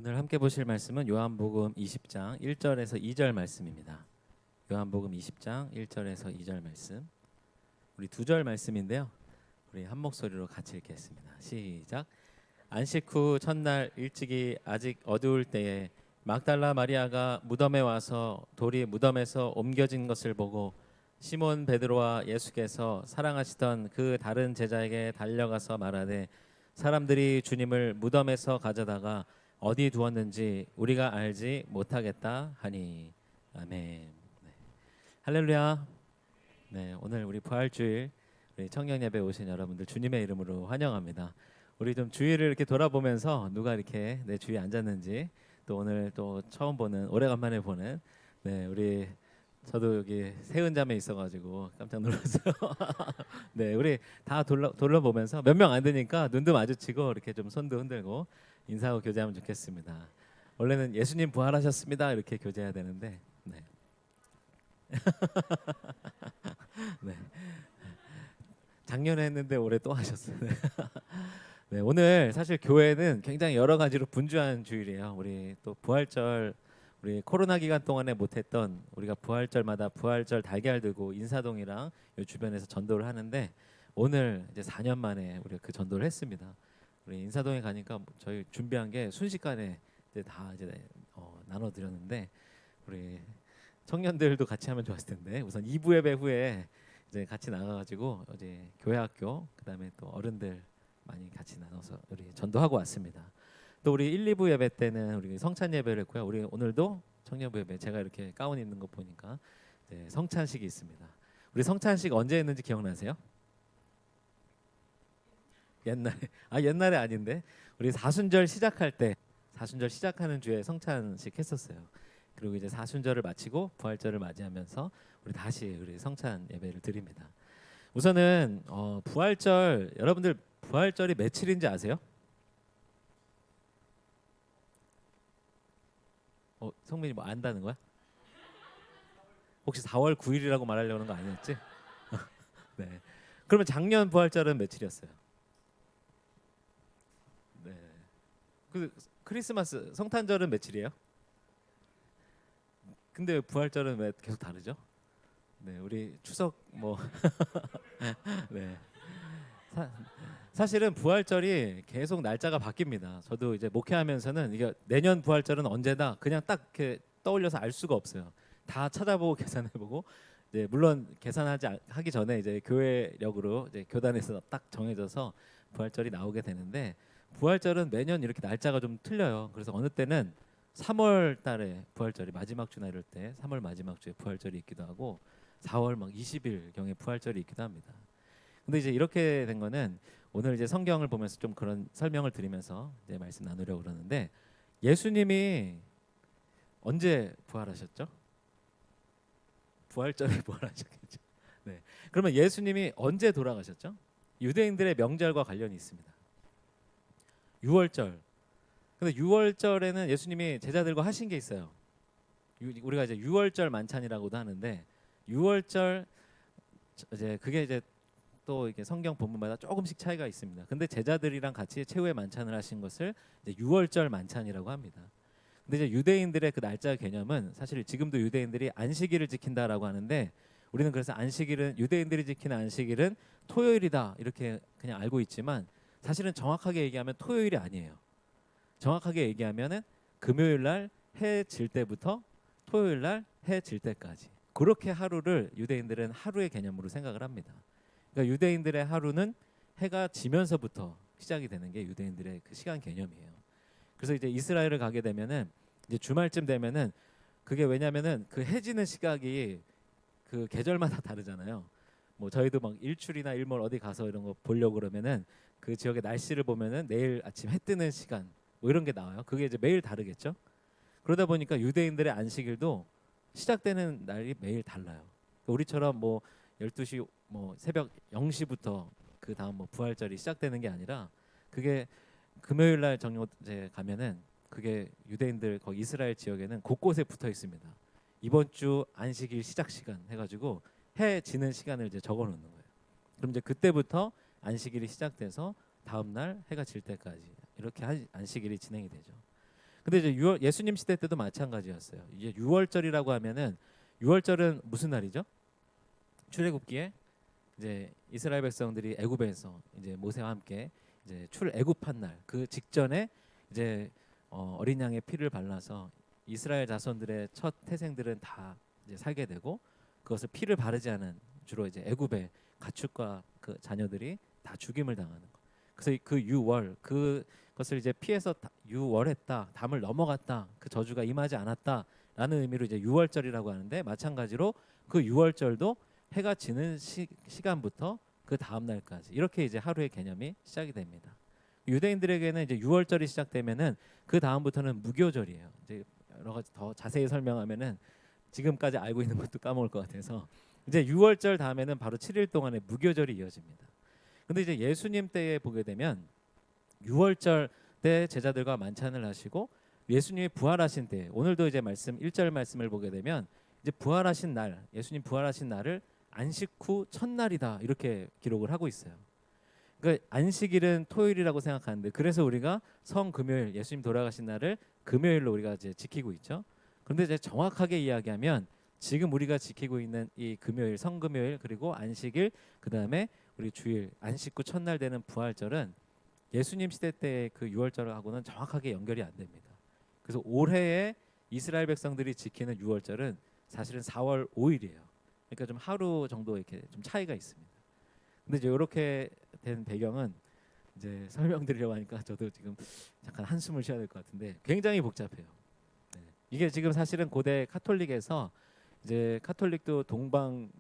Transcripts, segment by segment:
오늘 함께 보실 말씀은 요한복음 20장 1절에서 2절 말씀입니다. 요한복음 20장 1절에서 2절 말씀. 우리 두 절 말씀인데요. 우리 한 목소리로 같이 읽겠습니다. 시작. 안식 후 첫날 일찍이 아직 어두울 때에 막달라 마리아가 무덤에 와서 돌이 무덤에서 옮겨진 것을 보고 시몬 베드로와 예수께서 사랑하시던 그 다른 제자에게 달려가서 말하되 사람들이 주님을 무덤에서 가져다가 어디 두었는지 우리가 알지 못하겠다 하니. 아멘. 네. 할렐루야. 네, 오늘 우리 부활주일 우리 청년 예배 오신 여러분들 주님의 이름으로 환영합니다. 우리 좀 주위를 이렇게 돌아보면서 누가 이렇게 내 주위에 앉았는지, 또 오늘 또 처음 보는, 오래간만에 보는, 네, 우리 저도 여기 세은자매 있어가지고 깜짝 놀랐어요. 네, 우리 다 돌아보면서 몇 명 안 되니까 눈도 마주치고 이렇게 좀 손도 흔들고 인사하고 교제하면 좋겠습니다. 원래는 예수님 부활하셨습니다 이렇게 교제해야 되는데, 네. 네. 작년에 했는데 올해 또 하셨어요. 네, 오늘 사실 교회는 굉장히 여러 가지로 분주한 주일이에요. 우리 또 부활절, 우리 코로나 기간 동안에 못했던, 우리가 부활절마다 부활절 달걀 들고 인사동이랑 이 주변에서 전도를 하는데, 오늘 이제 4년 만에 우리가 그 전도를 했습니다. 우리 인사동에 가니까 저희 준비한 게 순식간에 이제 다 이제 나눠 드렸는데, 우리 청년들도 같이 하면 좋았을 텐데 우선 2부 예배 후에 이제 같이 나가가지고 이제 교회학교, 그다음에 또 어른들 많이 같이 나눠서 우리 전도하고 왔습니다. 또 우리 1, 2부 예배 때는 우리 성찬 예배를 했고요. 우리 오늘도 청년부 예배, 제가 이렇게 가운 입는 거 보니까 성찬식이 있습니다. 우리 성찬식 언제 했는지 기억나세요? 옛날에 아닌데 우리 사순절 시작할 때, 사순절 시작하는 주에 성찬식 했었어요. 그리고 이제 사순절을 마치고 부활절을 맞이하면서 우리 다시 우리 성찬 예배를 드립니다. 우선은 부활절, 여러분들 부활절이 며칠인지 아세요? 성민이 뭐 안다는 거야? 혹시 4월 9일이라고 말하려는 거 아니었지? 네. 그러면 작년 부활절은 며칠이었어요? 네. 그 크리스마스 성탄절은 며칠이에요? 근데 부활절은 왜 계속 다르죠? 네, 우리 추석 뭐 네. 사실은 부활절이 계속 날짜가 바뀝니다. 저도 이제 목회하면서는 이게 내년 부활절은 언제다 그냥 딱 이렇게 떠올려서 알 수가 없어요. 다 찾아보고 계산해보고, 이제 물론 하기 전에 이제 교회력으로 이제 교단에서 딱 정해져서 부활절이 나오게 되는데, 부활절은 매년 이렇게 날짜가 좀 틀려요. 그래서 어느 때는 3월 달에 부활절이 마지막 주나 이럴 때 3월 마지막 주에 부활절이 있기도 하고 4월 막 20일 경에 부활절이 있기도 합니다. 근데 이제 이렇게 된 거는 오늘 이제 성경을 보면서 좀 그런 설명을 드리면서 이제 말씀 나누려고 그러는데, 예수님이 언제 부활하셨죠? 부활절에 부활하셨겠죠. 네. 그러면 예수님이 언제 돌아가셨죠? 유대인들의 명절과 관련이 있습니다. 6월절. 근데 6월절에는 예수님이 제자들과 하신 게 있어요. 우리가 이제 6월절 만찬이라고도 하는데, 6월절 이제 그게 이제 또 이게 성경 본문마다 조금씩 차이가 있습니다. 근데 제자들이랑 같이 최후의 만찬을 하신 것을 이제 6월절 만찬이라고 합니다. 근데 이제 유대인들의 그 날짜 개념은, 사실 지금도 유대인들이 안식일을 지킨다라고 하는데, 우리는 그래서 유대인들이 지키는 안식일은 토요일이다 이렇게 그냥 알고 있지만, 사실은 정확하게 얘기하면 토요일이 아니에요. 정확하게 얘기하면은 금요일 날 해 질 때부터 토요일 날 해 질 때까지, 그렇게 하루를 유대인들은 하루의 개념으로 생각을 합니다. 그러니까 유대인들의 하루는 해가 지면서부터 시작이 되는 게 유대인들의 그 시간 개념이에요. 그래서 이제 이스라엘을 가게 되면은 이제 주말쯤 되면은, 그게 왜냐면은 그 해지는 시각이 그 계절마다 다르잖아요. 뭐 저희도 막 일출이나 일몰 어디 가서 이런 거 보려고 그러면은 그 지역의 날씨를 보면은 내일 아침 해 뜨는 시간 뭐 이런 게 나와요. 그게 이제 매일 다르겠죠. 그러다 보니까 유대인들의 안식일도 시작되는 날이 매일 달라요. 우리처럼 뭐 12시 뭐 새벽 0시부터 그 다음 뭐 부활절이 시작되는 게 아니라, 그게 금요일 날 정오제 가면은 그게 유대인들 거기 이스라엘 지역에는 곳곳에 붙어 있습니다. 이번 주 안식일 시작 시간 해가지고 해 지는 시간을 이제 적어 놓는 거예요. 그럼 이제 그때부터 안식일이 시작돼서 다음 날 해가 질 때까지 이렇게 안식일이 진행이 되죠. 근데 이제 예수님 시대 때도 마찬가지였어요. 이제 유월절이라고 하면은 유월절은 무슨 날이죠? 출애굽기에 이제 이스라엘 백성들이 애굽에서 이제 모세와 함께 이제 출애굽한 날 그 직전에 이제 어린 양의 피를 발라서 이스라엘 자손들의 첫 태생들은 다 이제 살게 되고 그것을 피를 바르지 않은 주로 이제 애굽의 가축과 그 자녀들이 다 죽임을 당하는 거. 그래서 그 유월 그것을 이제 피해서 유월했다, 담을 넘어갔다, 그 저주가 임하지 않았다라는 의미로 이제 유월절이라고 하는데 마찬가지로 그 유월절도 해가 지는 시간부터 그 다음 날까지 이렇게 이제 하루의 개념이 시작이 됩니다. 유대인들에게는 이제 유월절이 시작되면은 그 다음부터는 무교절이에요. 이제 여러 가지 더 자세히 설명하면은 지금까지 알고 있는 것도 까먹을 것 같아서 이제 유월절 다음에는 바로 7일 동안의 무교절이 이어집니다. 근데 이제 예수님 때에 보게 되면 유월절 때 제자들과 만찬을 하시고 예수님이 부활하신 때 오늘도 이제 말씀 1절 말씀을 보게 되면 이제 부활하신 날 예수님 부활하신 날을 안식 후 첫날이다 이렇게 기록을 하고 있어요. 그러니까 안식일은 토요일이라고 생각하는데 그래서 우리가 성금요일 예수님 돌아가신 날을 금요일로 우리가 이제 지키고 있죠. 그런데 이제 정확하게 이야기하면 지금 우리가 지키고 있는 이 금요일 성금요일 그리고 안식일 그다음에 우리 주일 안식 후 첫날 되는 부활절은 예수님 시대 때의 그 유월절하고는 정확하게 연결이 안 됩니다. 그래서 올해에 이스라엘 백성들이 지키는 유월절은 사실은 4월 5일이에요. 그러니까 좀 하루 정도 이렇게 좀 차이가 있습니다. 근데 이제 이렇게 된 배경은 이제 설명드리려고 하니까 저도 지금 잠깐 한숨을 쉬어야 될 것 같은데 굉장히 복잡해요. 네. 이게 지금 사실은 고대 카톨릭에서 이제 카톨릭도 동방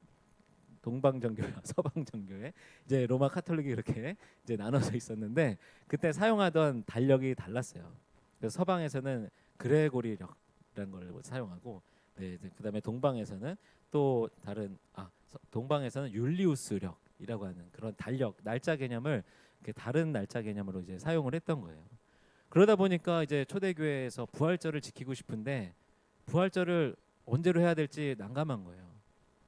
정교회, 서방 정교회, 이제 로마 카톨릭이 이렇게 이제 나눠져 있었는데 그때 사용하던 달력이 달랐어요. 그래서 서방에서는 그레고리력이라는 걸 사용하고, 네, 그다음에 동방에서는 또 다른 동방에서는 율리우스력이라고 하는 그런 달력 날짜 개념을 다른 날짜 개념으로 이제 사용을 했던 거예요. 그러다 보니까 이제 초대교회에서 부활절을 지키고 싶은데 부활절을 언제로 해야 될지 난감한 거예요.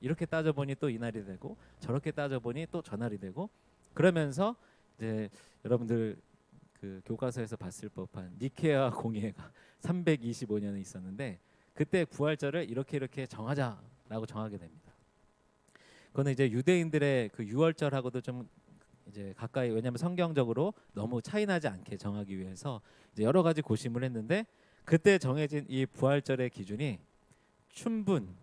이렇게 따져보니 또 이날이 되고 저렇게 따져보니 또 저날이 되고 그러면서 이제 여러분들 그 교과서에서 봤을 법한 니케아 공의회가 325년에 있었는데 그때 부활절을 이렇게 정하자라고 정하게 됩니다. 그거는 이제 유대인들의 그 유월절하고도 좀 이제 가까이 왜냐하면 성경적으로 너무 차이나지 않게 정하기 위해서 이제 여러 가지 고심을 했는데 그때 정해진 이 부활절의 기준이 춘분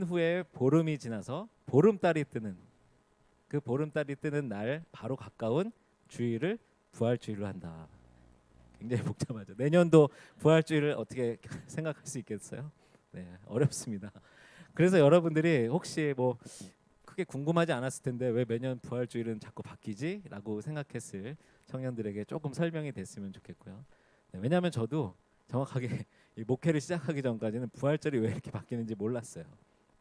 후에 보름이 지나서 보름달이 뜨는 그 보름달이 뜨는 날 바로 가까운 주일을 부활주일로 한다. 굉장히 복잡하죠. 내년도 부활주일을 어떻게 생각할 수 있겠어요? 네, 어렵습니다. 그래서 여러분들이 혹시 뭐 크게 궁금하지 않았을 텐데 왜 매년 부활주일은 자꾸 바뀌지? 라고 생각했을 청년들에게 조금 설명이 됐으면 좋겠고요. 네, 왜냐하면 저도 정확하게 이 목회를 시작하기 전까지는 부활절이 왜 이렇게 바뀌는지 몰랐어요.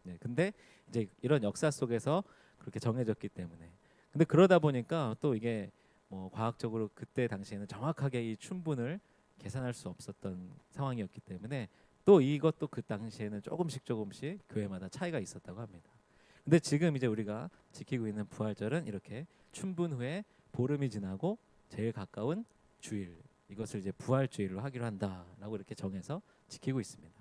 네, 근데 이제 이런 역사 속에서 그렇게 정해졌기 때문에. 근데 그러다 보니까 또 이게 뭐 과학적으로 그때 당시에는 정확하게 이 춘분을 계산할 수 없었던 상황이었기 때문에 또 이것도 그 당시에는 조금씩 교회마다 차이가 있었다고 합니다. 근데 지금 이제 우리가 지키고 있는 부활절은 이렇게 춘분 후에 보름이 지나고 제일 가까운 주일 이것을 이제 부활주일로 하기로 한다라고 이렇게 정해서 지키고 있습니다.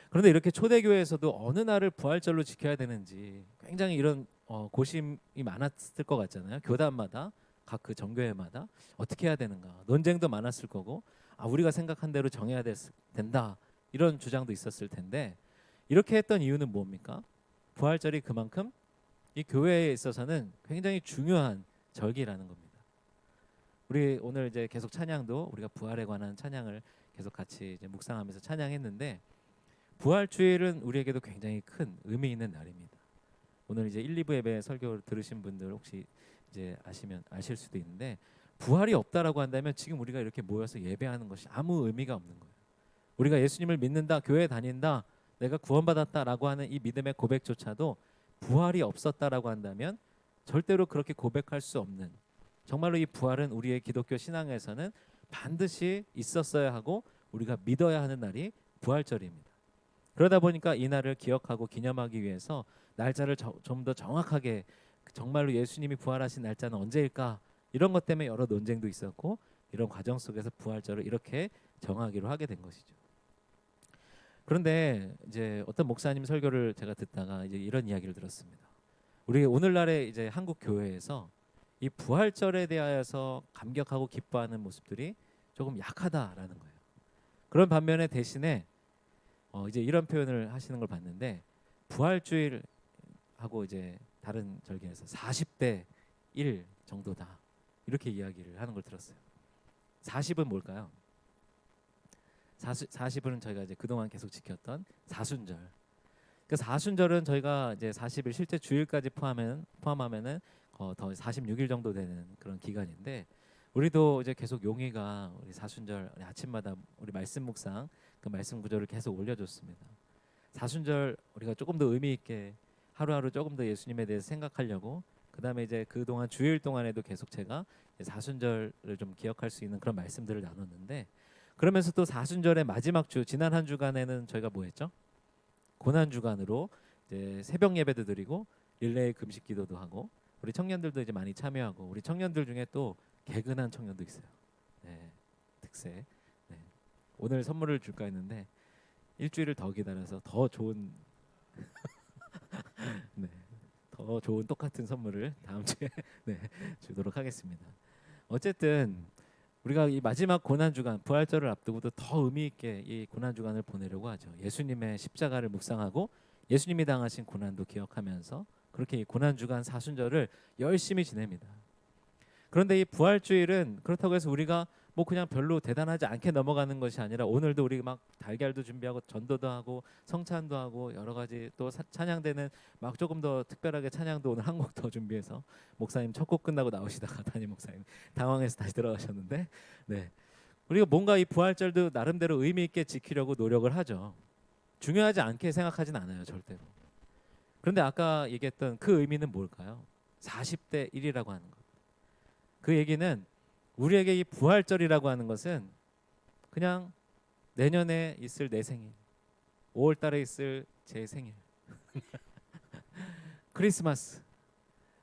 그런데 이렇게 초대교회에서도 어느 날을 부활절로 지켜야 되는지 굉장히 이런 고심이 많았을 것 같잖아요. 교단마다 각 그 정교회마다 어떻게 해야 되는가 논쟁도 많았을 거고 우리가 생각한 대로 정해야 된다 이런 주장도 있었을 텐데 이렇게 했던 이유는 뭡니까? 부활절이 그만큼 이 교회에 있어서는 굉장히 중요한 절기라는 겁니다. 우리 오늘 이제 계속 찬양도 우리가 부활에 관한 찬양을 계속 같이 이제 묵상하면서 찬양했는데 부활주일은 우리에게도 굉장히 큰 의미 있는 날입니다. 오늘 이제 1, 2부 예배 설교를 들으신 분들 혹시 이제 아실 수도 있는데 부활이 없다라고 한다면 지금 우리가 이렇게 모여서 예배하는 것이 아무 의미가 없는 거예요. 우리가 예수님을 믿는다, 교회 다닌다, 내가 구원받았다라고 하는 이 믿음의 고백조차도 부활이 없었다라고 한다면 절대로 그렇게 고백할 수 없는 정말로 이 부활은 우리의 기독교 신앙에서는 반드시 있었어야 하고 우리가 믿어야 하는 날이 부활절입니다. 그러다 보니까 이 날을 기억하고 기념하기 위해서 날짜를 좀 더 정확하게 정말로 예수님이 부활하신 날짜는 언제일까 이런 것 때문에 여러 논쟁도 있었고 이런 과정 속에서 부활절을 이렇게 정하기로 하게 된 것이죠. 그런데 이제 어떤 목사님 설교를 제가 듣다가 이제 이런 이야기를 들었습니다. 우리 오늘날의 이제 한국 교회에서 이 부활절에 대하여서 감격하고 기뻐하는 모습들이 조금 약하다라는 거예요. 그런 반면에 대신에 이제 이런 표현을 하시는 걸 봤는데, 부활주일하고 이제 다른 절기에서 40대 1 정도다, 이렇게 이야기를 하는 걸 들었어요. 40은 뭘까요? 40은 저희가 이제 그동안 계속 지켰던 사순절. 그 사순절은 저희가 이제 40일 실제 주일까지 포함하면은 더 46일 정도 되는 그런 기간인데, 우리도 이제 계속 용희가 우리 사순절 우리 아침마다 우리 말씀 묵상 그 말씀 구절을 계속 올려줬습니다. 사순절 우리가 조금 더 의미 있게 하루하루 조금 더 예수님에 대해서 생각하려고, 그다음에 이제 그동안 주일 동안에도 계속 제가 사순절을 좀 기억할 수 있는 그런 말씀들을 나눴는데, 그러면서 또 사순절의 마지막 주, 지난 한 주간에는 저희가 뭐 했죠? 고난 주간으로 이제 새벽 예배도 드리고 릴레이 금식 기도도 하고, 우리 청년들도 이제 많이 참여하고, 우리 청년들 중에 또 개근한 청년도 있어요. 네, 특세. 네. 오늘 선물을 줄까 했는데 일주일을 더 기다려서 더 좋은 네, 더 좋은 똑같은 선물을 다음 주에 네, 주도록 하겠습니다. 어쨌든 우리가 이 마지막 고난 주간, 부활절을 앞두고도 더 의미 있게 이 고난 주간을 보내려고 하죠. 예수님의 십자가를 묵상하고 예수님이 당하신 고난도 기억하면서 그렇게 이 고난 주간 사순절을 열심히 지냅니다. 그런데 이 부활주일은 그렇다고 해서 우리가 뭐 그냥 별로 대단하지 않게 넘어가는 것이 아니라, 오늘도 우리 막 달걀도 준비하고 전도도 하고 성찬도 하고 여러 가지 또 찬양대는 막 조금 더 특별하게 찬양도 오늘 한 곡 더 준비해서, 목사님 첫 곡 끝나고 나오시다가 담임 목사님 당황해서 다시 들어가셨는데, 네, 우리가 뭔가 이 부활절도 나름대로 의미 있게 지키려고 노력을 하죠. 중요하지 않게 생각하진 않아요, 절대로. 그런데 아까 얘기했던 그 의미는 뭘까요? 40대 1이라고 하는 것. 그 얘기는 우리에게 이 부활절이라고 하는 것은 그냥 내년에 있을 내 생일, 5월 달에 있을 제 생일, 크리스마스,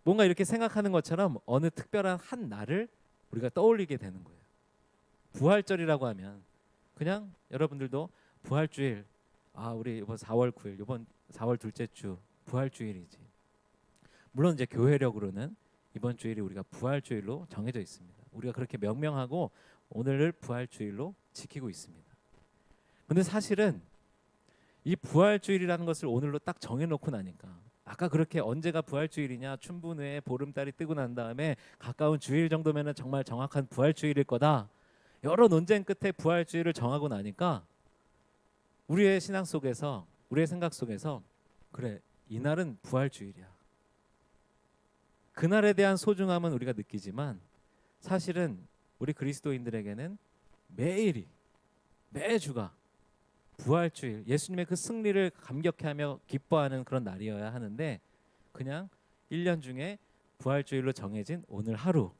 뭔가 이렇게 생각하는 것처럼 어느 특별한 한 날을 우리가 떠올리게 되는 거예요. 부활절이라고 하면 그냥 여러분들도 부활주일, 우리 이번 4월 9일, 이번 4월 둘째 주 부활주일이지. 물론 이제 교회력으로는 이번 주일이 우리가 부활주일로 정해져 있습니다. 우리가 그렇게 명명하고 오늘을 부활주일로 지키고 있습니다. 근데 사실은 이 부활주일이라는 것을 오늘로 딱 정해놓고 나니까, 아까 그렇게 언제가 부활주일이냐, 춘분후에 보름달이 뜨고 난 다음에 가까운 주일 정도면은 정말 정확한 부활주일일 거다, 여러 논쟁 끝에 부활주일을 정하고 나니까 우리의 신앙 속에서, 우리의 생각 속에서, 그래, 이날은 부활주일이야, 그날에 대한 소중함은 우리가 느끼지만, 사실은 우리 그리스도인들에게는 매일이, 매주가 부활주일, 예수님의 그 승리를 감격해하며 기뻐하는 그런 날이어야 하는데, 그냥 1년 중에 부활주일로 정해진 오늘 하루,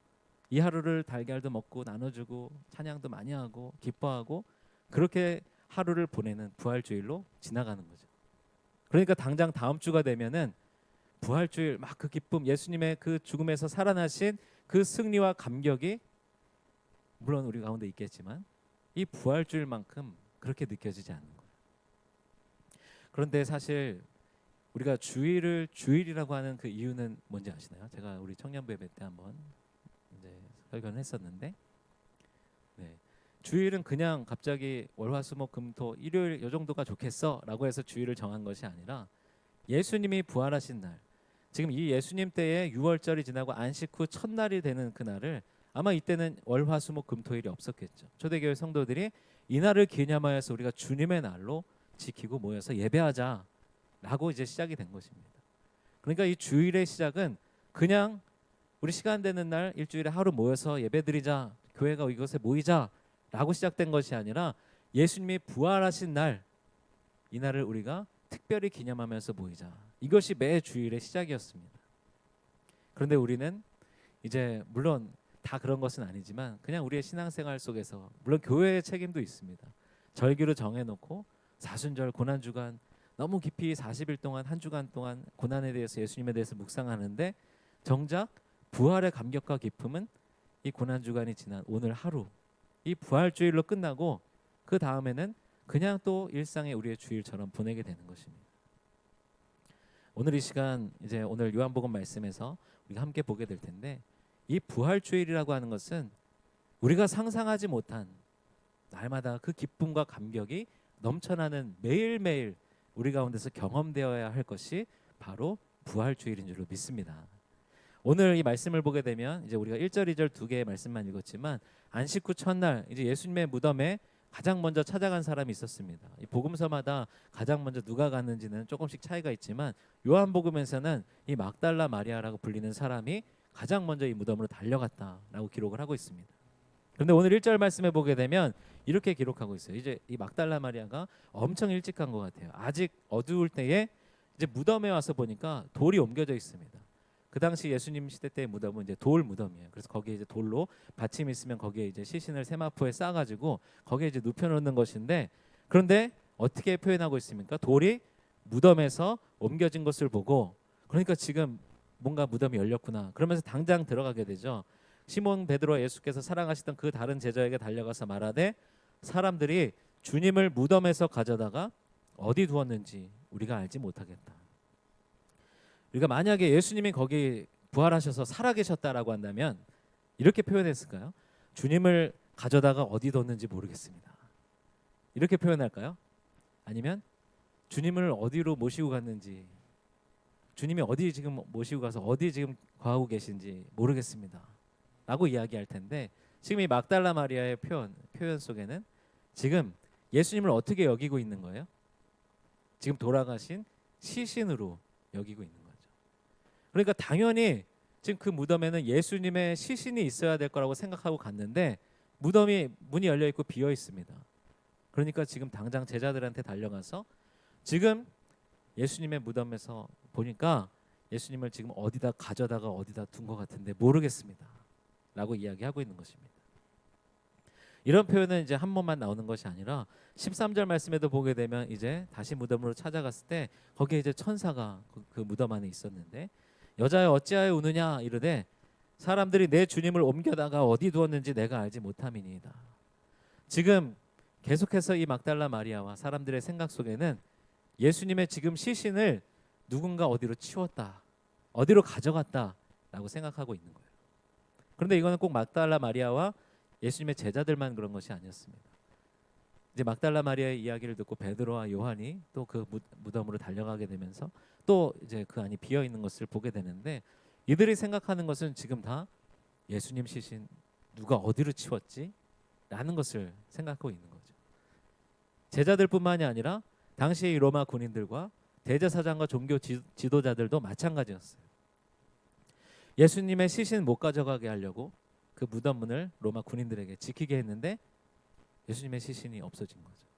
이 하루를 달걀도 먹고 나눠주고 찬양도 많이 하고 기뻐하고 그렇게 하루를 보내는 부활주일로 지나가는 거죠. 그러니까 당장 다음 주가 되면은 부활주일 막 그 기쁨, 예수님의 그 죽음에서 살아나신 그 승리와 감격이 물론 우리 가운데 있겠지만 이 부활주일만큼 그렇게 느껴지지 않는 거예요. 그런데 사실 우리가 주일을 주일이라고 하는 그 이유는 뭔지 아시나요? 제가 우리 청년부 예배 때 한번 이제 설교를 했었는데, 네, 주일은 그냥 갑자기 월화수목금토 일요일 요 정도가 좋겠어라고 해서 주일을 정한 것이 아니라, 예수님이 부활하신 날, 지금 이 예수님 때에 6월절이 지나고 안식 후 첫날이 되는 그날을, 아마 이때는 월화수목금토일이 없었겠죠. 초대교회 성도들이 이 날을 기념하여서 우리가 주님의 날로 지키고 모여서 예배하자라고 이제 시작이 된 것입니다. 그러니까 이 주일의 시작은 그냥 우리 시간 되는 날 일주일에 하루 모여서 예배드리자, 교회가 이곳에 모이자라고 시작된 것이 아니라, 예수님이 부활하신 날, 이 날을 우리가 특별히 기념하면서 모이자, 이것이 매 주일의 시작이었습니다. 그런데 우리는 이제 물론 다 그런 것은 아니지만 그냥 우리의 신앙생활 속에서, 물론 교회의 책임도 있습니다. 절기로 정해놓고 사순절 고난주간 너무 깊이 40일 동안, 한 주간 동안 고난에 대해서, 예수님에 대해서 묵상하는데, 정작 부활의 감격과 기쁨은 이 고난주간이 지난 오늘 하루, 이 부활주일로 끝나고 그 다음에는 그냥 또 일상의 우리의 주일처럼 보내게 되는 것입니다. 오늘 이 시간 이제 오늘 요한복음 말씀에서 우리가 함께 보게 될 텐데 이 부활주일이라고 하는 것은 우리가 상상하지 못한 날마다 그 기쁨과 감격이 넘쳐나는 매일매일 우리 가운데서 경험되어야 할 것이 바로 부활주일인 줄로 믿습니다. 오늘 이 말씀을 보게 되면 이제 우리가 1절, 2절 두 개의 말씀만 읽었지만 안식 후 첫날 이제 예수님의 무덤에 가장 먼저 찾아간 사람이 있었습니다. 이 복음서마다 가장 먼저 누가 갔는지는 조금씩 차이가 있지만 요한복음에서는 이 막달라 마리아라고 불리는 사람이 가장 먼저 이 무덤으로 달려갔다라고 기록을 하고 있습니다. 그런데 오늘 1절 말씀에 보게 되면 이렇게 기록하고 있어요. 이제 이 막달라 마리아가 엄청 일찍 간 것 같아요. 아직 어두울 때에 이제 무덤에 와서 보니까 돌이 옮겨져 있습니다. 그 당시 예수님 시대 때의 무덤은 이제 돌 무덤이에요. 그래서 거기에 이제 돌로 받침이 있으면 거기에 이제 시신을 세마포에 싸가지고 거기에 이제 눕혀놓는 것인데, 그런데 어떻게 표현하고 있습니까? 돌이 무덤에서 옮겨진 것을 보고, 그러니까 지금 뭔가 무덤이 열렸구나 그러면서 당장 들어가게 되죠. 시몬 베드로와 예수께서 사랑하시던 그 다른 제자에게 달려가서 말하되 사람들이 주님을 무덤에서 가져다가 어디 두었는지 우리가 알지 못하겠다. 우리가 만약에 예수님이 거기 부활하셔서 살아계셨다라고 한다면 이렇게 표현했을까요? 주님을 가져다가 어디 뒀는지 모르겠습니다. 이렇게 표현할까요? 아니면 주님을 어디로 모시고 갔는지, 주님이 어디 지금 모시고 가서 어디 지금 거하고 계신지 모르겠습니다 라고 이야기할 텐데, 지금 이 막달라 마리아의 표현 속에는 지금 예수님을 어떻게 여기고 있는 거예요? 지금 돌아가신 시신으로 여기고 있는 거죠. 그러니까 당연히 지금 그 무덤에는 예수님의 시신이 있어야 될 거라고 생각하고 갔는데 무덤이 문이 열려 있고 비어 있습니다. 그러니까 지금 당장 제자들한테 달려가서 지금 예수님의 무덤에서 보니까 예수님을 지금 어디다 가져다가 어디다 둔 것 같은데 모르겠습니다 라고 이야기하고 있는 것입니다. 이런 표현은 이제 한 번만 나오는 것이 아니라 13절 말씀에도 보게 되면 이제 다시 무덤으로 찾아갔을 때 거기에 이제 천사가 그 무덤 안에 있었는데, 여자여 어찌하여 우느냐 이르되 사람들이 내 주님을 옮겨다가 어디 두었는지 내가 알지 못함이니이다. 지금 계속해서 이 막달라 마리아와 사람들의 생각 속에는 예수님의 지금 시신을 누군가 어디로 치웠다, 어디로 가져갔다라고 생각하고 있는 거예요. 그런데 이거는 꼭 막달라 마리아와 예수님의 제자들만 그런 것이 아니었습니다. 이제 막달라 마리아의 이야기를 듣고 베드로와 요한이 또 그 무덤으로 달려가게 되면서 또 이제 그 안이 비어 있는 것을 보게 되는데, 이들이 생각하는 것은 지금 다 예수님 시신 누가 어디로 치웠지? 라는 것을 생각하고 있는 거죠. 제자들뿐만이 아니라 당시의 로마 군인들과 대제사장과 종교 지도자들도 마찬가지였어요. 예수님의 시신 못 가져가게 하려고 그 무덤 문을 로마 군인들에게 지키게 했는데 예수님의 시신이 없어진 거죠.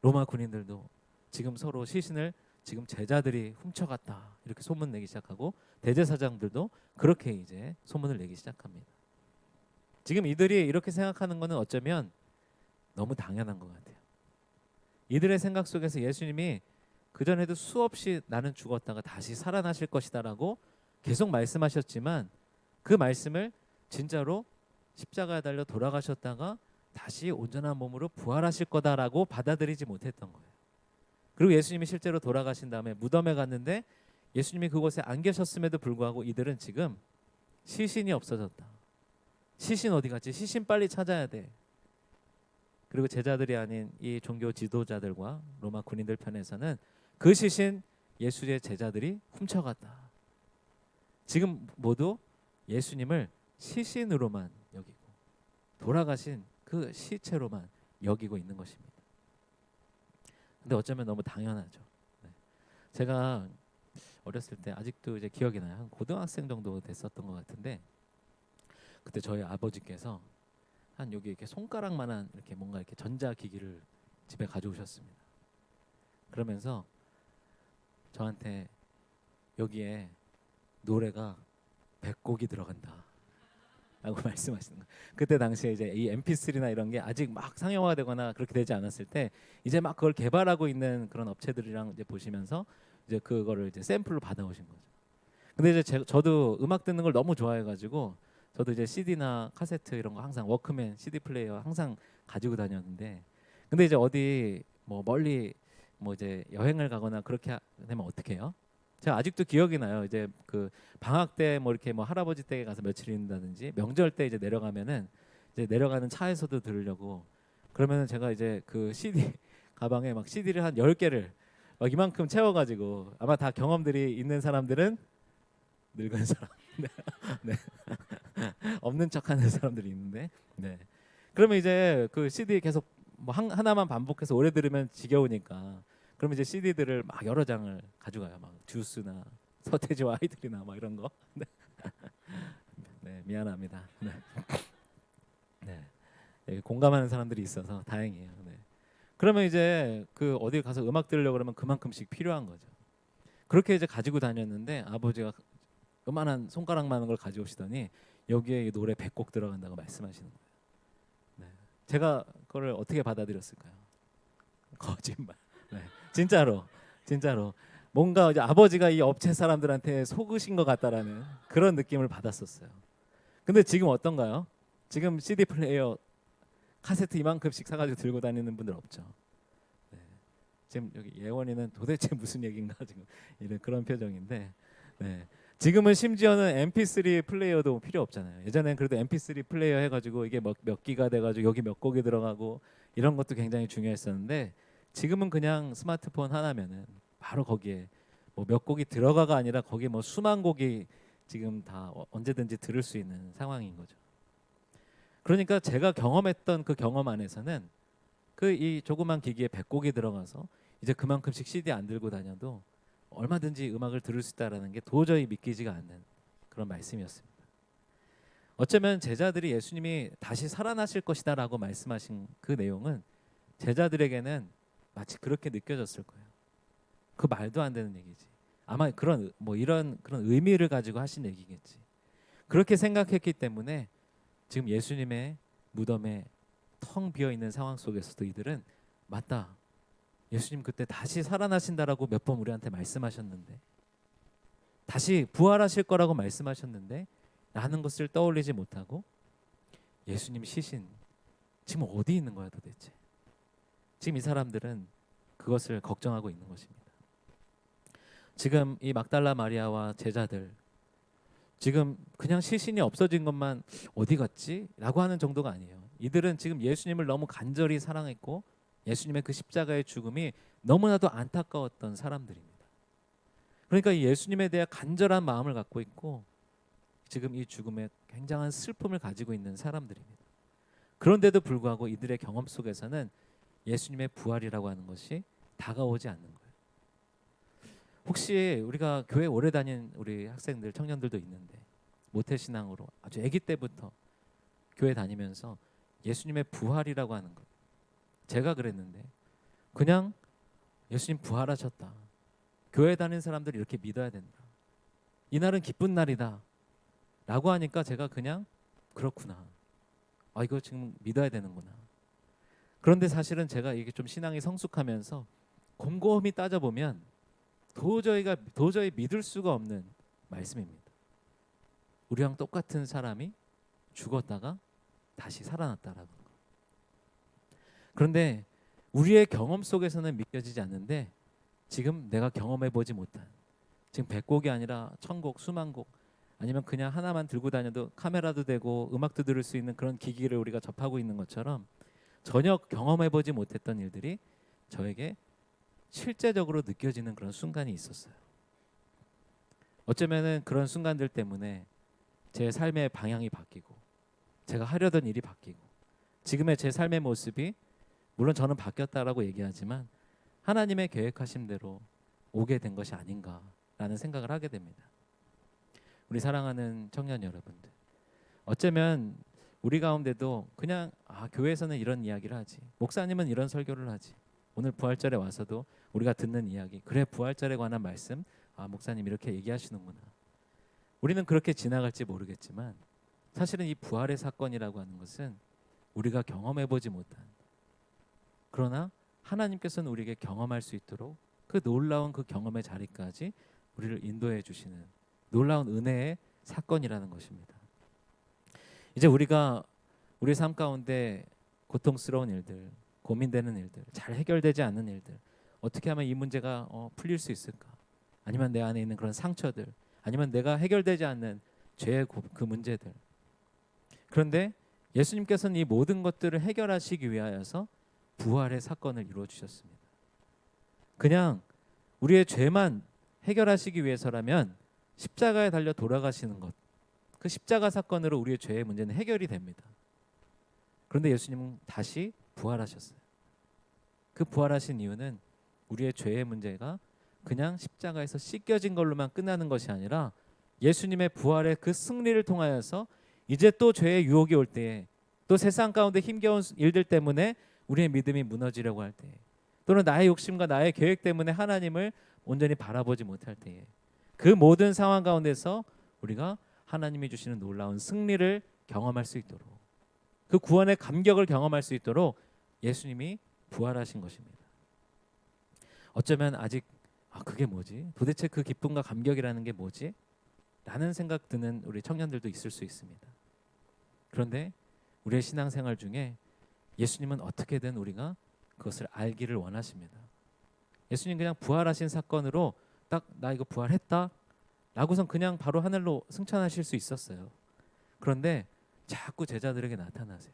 로마 군인들도 지금 서로 시신을 지금 제자들이 훔쳐갔다 이렇게 소문 내기 시작하고, 대제사장들도 그렇게 이제 소문을 내기 시작합니다. 지금 이들이 이렇게 생각하는 것은 어쩌면 너무 당연한 것 같아요. 이들의 생각 속에서 예수님이 그전에도 수없이 나는 죽었다가 다시 살아나실 것이다라고 계속 말씀하셨지만 그 말씀을 진짜로 십자가에 달려 돌아가셨다가 다시 온전한 몸으로 부활하실 거다라고 받아들이지 못했던 거예요. 그리고 예수님이 실제로 돌아가신 다음에 무덤에 갔는데 예수님이 그곳에 안 계셨음에도 불구하고 이들은 지금 시신이 없어졌다. 시신 어디 갔지? 시신 빨리 찾아야 돼. 그리고 제자들이 아닌 이 종교 지도자들과 로마 군인들 편에서는 그 시신 예수의 제자들이 훔쳐갔다. 지금 모두 예수님을 시신으로만 여기고 돌아가신 그 시체로만 여기고 있는 것입니다. 근데 어쩌면 너무 당연하죠. 네. 제가 어렸을 때 아직도 이제 기억이 나요. 한 고등학생 정도 됐었던 것 같은데 그때 저희 아버지께서 한 여기 이렇게 손가락만한 이렇게 뭔가 이렇게 전자기기를 집에 가져오셨습니다. 그러면서 저한테 여기에 노래가 100곡이 들어간다 라고 말씀하시는 거예요. 그때 당시에 이제 이 MP3나 이런 게 아직 막 상용화되거나 그렇게 되지 않았을 때 이제 막 그걸 개발하고 있는 그런 업체들이랑 이제 보시면서 이제 그거를 이제 샘플로 받아오신 거죠. 근데 이제 저도 음악 듣는 걸 너무 좋아해가지고 저도 이제 CD나 카세트 이런 거 항상 워크맨 CD 플레이어 항상 가지고 다녔는데, 근데 이제 어디 뭐 멀리 뭐 이제 여행을 가거나 그렇게 되면 어떻게 해요? 제가 아직도 기억이 나요. 이제 그 방학 때 뭐 이렇게 뭐 할아버지 댁에 가서 며칠 있는다든지 명절 때 이제 내려가면은 이제 내려가는 차에서도 들으려고, 그러면은 제가 이제 그 CD 가방에 막 CD를 한 10개를 막 이만큼 채워가지고, 아마 다 경험들이 있는 사람들은 늙은 사람 네. 없는 척하는 사람들이 있는데, 네. 그러면 이제 그 CD 계속 뭐 하나만 반복해서 오래 들으면 지겨우니까, 그러면 이제 CD들을 막 여러 장을 가져가요. 막 듀스나 서태지와 아이들이나 막 이런 거. 네, 네 미안합니다. 네. 네. 네, 공감하는 사람들이 있어서 다행이에요. 네. 그러면 이제 그 어디 가서 음악 들으려고 그러면 그만큼씩 필요한 거죠. 그렇게 이제 가지고 다녔는데 아버지가 요만한 손가락만한 걸 가져오시더니 여기에 이 노래 100곡 들어간다고 말씀하시는 거예요. 네. 제가 그걸 어떻게 받아들였을까요? 거짓말. 네. 진짜로 뭔가 이제 아버지가 이 업체 사람들한테 속으신 것 같다라는 그런 느낌을 받았었어요. 근데 지금 어떤가요? 지금 CD 플레이어 카세트 이만큼씩 사가지고 들고 다니는 분들 없죠. 네. 지금 여기 예원이는 도대체 무슨 얘기인가 지금 이런 그런 표정인데, 네. 지금은 심지어는 MP3 플레이어도 필요 없잖아요. 예전엔 그래도 MP3 플레이어 해가지고 이게 몇 기가 돼가지고 여기 몇 곡이 들어가고 이런 것도 굉장히 중요했었는데, 지금은 그냥 스마트폰 하나면은 바로 거기에 뭐 몇 곡이 들어가가 아니라 거기에 뭐 수만 곡이 지금 다 언제든지 들을 수 있는 상황인 거죠. 그러니까 제가 경험했던 그 경험 안에서는 그 이 조그만 기기에 100곡이 들어가서 이제 그만큼씩 CD 안 들고 다녀도 얼마든지 음악을 들을 수 있다라는 게 도저히 믿기지가 않는 그런 말씀이었습니다. 어쩌면 제자들이 예수님이 다시 살아나실 것이다라고 말씀하신 그 내용은 제자들에게는 마치 그렇게 느껴졌을 거예요. 그 말도 안 되는 얘기지. 아마 그런 뭐 이런 그런 의미를 가지고 하신 얘기겠지. 그렇게 생각했기 때문에 지금 예수님의 무덤에 텅 비어 있는 상황 속에서도 이들은 맞다. 예수님 그때 다시 살아나신다라고 몇 번 우리한테 말씀하셨는데, 다시 부활하실 거라고 말씀하셨는데 라는 것을 떠올리지 못하고 예수님 시신 지금 어디 있는 거야 도대체. 지금 이 사람들은 그것을 걱정하고 있는 것입니다. 지금 이 막달라 마리아와 제자들, 지금 그냥 시신이 없어진 것만 어디 갔지? 라고 하는 정도가 아니에요. 이들은 지금 예수님을 너무 간절히 사랑했고 예수님의 그 십자가의 죽음이 너무나도 안타까웠던 사람들입니다. 그러니까 이 예수님에 대한 간절한 마음을 갖고 있고 지금 이 죽음에 굉장한 슬픔을 가지고 있는 사람들입니다. 그런데도 불구하고 이들의 경험 속에서는 예수님의 부활이라고 하는 것이 다가오지 않는 거예요. 혹시 우리가 교회 오래 다닌 우리 학생들, 청년들도 있는데 모태신앙으로 아주 아기 때부터 교회 다니면서 예수님의 부활이라고 하는 것, 제가 그랬는데 그냥 예수님 부활하셨다, 교회 다니는 사람들이 이렇게 믿어야 된다, 이날은 기쁜 날이다 라고 하니까 제가 그냥 그렇구나, 아 이거 지금 믿어야 되는구나. 그런데 사실은 제가 이게 좀 신앙이 성숙하면서 곰곰이 따져보면 도저히 믿을 수가 없는 말씀입니다. 우리랑 똑같은 사람이 죽었다가 다시 살아났다라는 거. 그런데 우리의 경험 속에서는 믿겨지지 않는데 지금 내가 경험해보지 못한, 지금 100곡이 아니라 1000곡, 수만 곡, 아니면 그냥 하나만 들고 다녀도 카메라도 되고 음악도 들을 수 있는 그런 기기를 우리가 접하고 있는 것처럼 전혀 경험해보지 못했던 일들이 저에게 실제적으로 느껴지는 그런 순간이 있었어요. 어쩌면은 그런 순간들 때문에 제 삶의 방향이 바뀌고 제가 하려던 일이 바뀌고 지금의 제 삶의 모습이, 물론 저는 바뀌었다라고 얘기하지만 하나님의 계획하신 대로 오게 된 것이 아닌가라는 생각을 하게 됩니다. 우리 사랑하는 청년 여러분들, 어쩌면 우리 가운데도 그냥 교회에서는 이런 이야기를 하지, 목사님은 이런 설교를 하지, 오늘 부활절에 와서도 우리가 듣는 이야기, 그래 부활절에 관한 말씀, 목사님 이렇게 얘기하시는구나, 우리는 그렇게 지나갈지 모르겠지만 사실은 이 부활의 사건이라고 하는 것은 우리가 경험해보지 못한, 그러나 하나님께서는 우리에게 경험할 수 있도록 그 놀라운 그 경험의 자리까지 우리를 인도해 주시는 놀라운 은혜의 사건이라는 것입니다. 이제 우리가 우리 삶 가운데 고통스러운 일들, 고민되는 일들, 잘 해결되지 않는 일들, 어떻게 하면 이 문제가 풀릴 수 있을까? 아니면 내 안에 있는 그런 상처들, 아니면 내가 해결되지 않는 죄의 그 문제들. 그런데 예수님께서는 이 모든 것들을 해결하시기 위하여서 부활의 사건을 이루어 주셨습니다. 그냥 우리의 죄만 해결하시기 위해서라면 십자가에 달려 돌아가시는 것, 그 십자가 사건으로 우리의 죄의 문제는 해결이 됩니다. 그런데 예수님은 다시 부활하셨어요. 그 부활하신 이유는 우리의 죄의 문제가 그냥 십자가에서 씻겨진 걸로만 끝나는 것이 아니라 예수님의 부활의 그 승리를 통하여서 이제 또 죄의 유혹이 올 때에, 또 세상 가운데 힘겨운 일들 때문에 우리의 믿음이 무너지려고 할 때에, 또는 나의 욕심과 나의 계획 때문에 하나님을 온전히 바라보지 못할 때에, 그 모든 상황 가운데서 우리가 하나님이 주시는 놀라운 승리를 경험할 수 있도록, 그 구원의 감격을 경험할 수 있도록 예수님이 부활하신 것입니다. 어쩌면 아직 그게 뭐지? 도대체 그 기쁨과 감격이라는 게 뭐지? 라는 생각 드는 우리 청년들도 있을 수 있습니다. 그런데 우리의 신앙생활 중에 예수님은 어떻게든 우리가 그것을 알기를 원하십니다. 예수님 그냥 부활하신 사건으로 딱 나 이거 부활했다 라고선 그냥 바로 하늘로 승천하실 수 있었어요. 그런데 자꾸 제자들에게 나타나세요.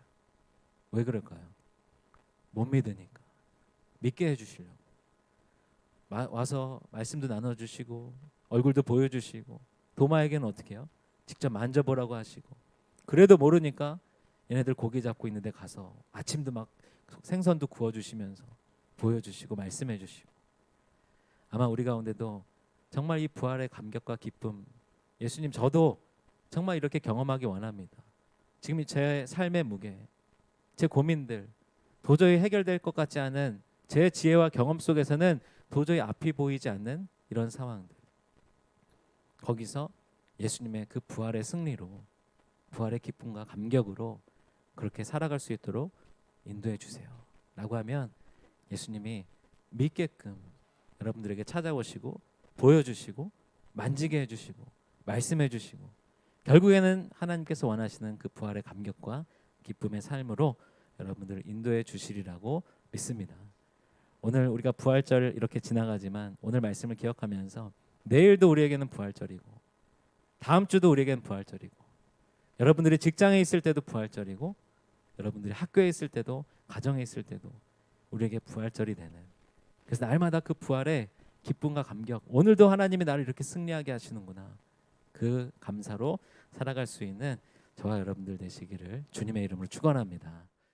왜 그럴까요? 못 믿으니까. 믿게 해주시려고. 와서 말씀도 나눠주시고 얼굴도 보여주시고, 도마에게는 어떻게 해요? 직접 만져보라고 하시고, 그래도 모르니까 얘네들 고기 잡고 있는데 가서 아침도 막 생선도 구워주시면서 보여주시고 말씀해주시고. 아마 우리 가운데도 정말 이 부활의 감격과 기쁨, 예수님 저도 정말 이렇게 경험하기 원합니다. 지금 제 삶의 무게, 제 고민들, 도저히 해결될 것 같지 않은 제 지혜와 경험 속에서는 도저히 앞이 보이지 않는 이런 상황들, 거기서 예수님의 그 부활의 승리로, 부활의 기쁨과 감격으로 그렇게 살아갈 수 있도록 인도해 주세요 라고 하면 예수님이 믿게끔 여러분들에게 찾아오시고 보여주시고 만지게 해주시고 말씀해 주시고, 결국에는 하나님께서 원하시는 그 부활의 감격과 기쁨의 삶으로 여러분들을 인도해 주시리라고 믿습니다. 오늘 우리가 부활절 이렇게 지나가지만 오늘 말씀을 기억하면서 내일도 우리에게는 부활절이고, 다음 주도 우리에게는 부활절이고, 여러분들이 직장에 있을 때도 부활절이고, 여러분들이 학교에 있을 때도, 가정에 있을 때도 우리에게 부활절이 되는, 그래서 날마다 그 부활의 기쁨과 감격, 오늘도 하나님이 나를 이렇게 승리하게 하시는구나, 그 감사로 살아갈 수 있는 저와 여러분들 되시기를 주님의 이름으로 축원합니다.